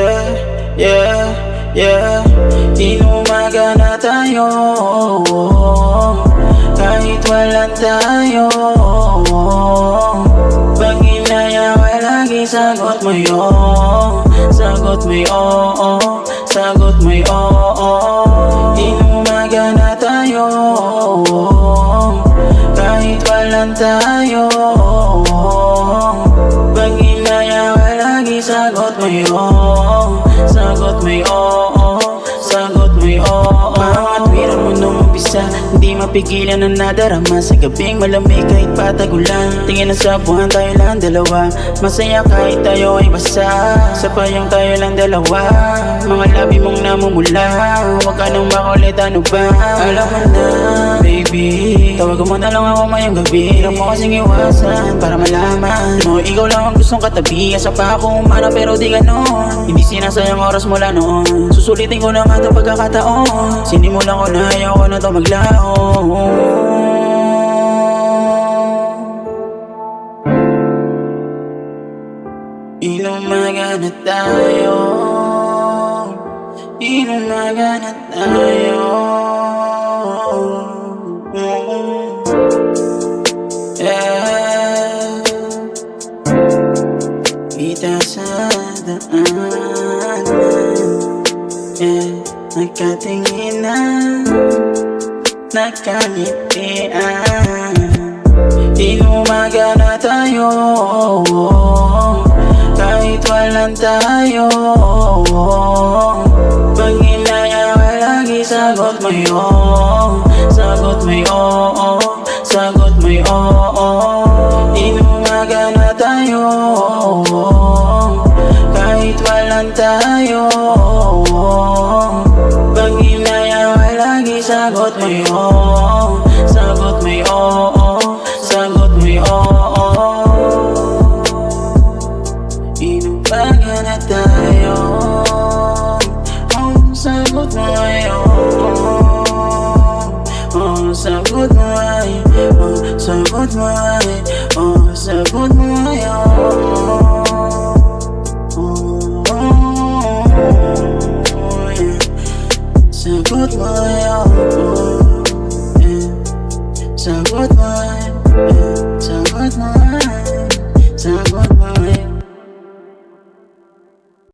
Yeah, yeah, yeah. Inumaga na tayo, kahit walang tayo. Pag inaya ka lagi, sagot mo yung, sagot mo yung, sagot mo yung. Inumaga na tayo, kahit walang tayo. Pag inaya ka lagi, sagot mo yung, sagot mo yung, sagot mo yung. Pangatwiran mo nung umpisa, hindi mapigilan na nadarama. Sa gabing malamig kahit patagulan, tingin na sa buwan tayo lang dalawa. Masaya kahit tayo ay basa, sa payong tayo lang dalawa. Mga labi mong namumula, huwag ka nang makulit, ano ba? Alam mo na, baby, tawagan mo na lang ako mayang gabi. Hirap mo kasing iwasan para malaman mo, ikaw lang ang gustong katabi. Asa pa ako umana pero di ganon, hindi sinasayang oras mula noon. Susulitin ko na nga itong pagkakataon, sinimulan ko na ayaw ko na ito maglao. Inumaga na tayo, inumaga na tayo. Yeah. Kita sa daanan, yeah. Nagkatinginan, nagkangitian. Inumaga na tayo, kahit walang tayo. Pag inaya ka lagi, sagot mo yung, sagot mo yung, sagot mo yung. Inumaga na tayo, kahit walang tayo. Pag inaya ka lagi, sagot mo yung, sagot mo yung, sagot mo yung. Inumaga na tayo, sagot mo yung, sagot mo ay, sagot mo ay, sagot mo yung. Sagot mo yung, sagot mo.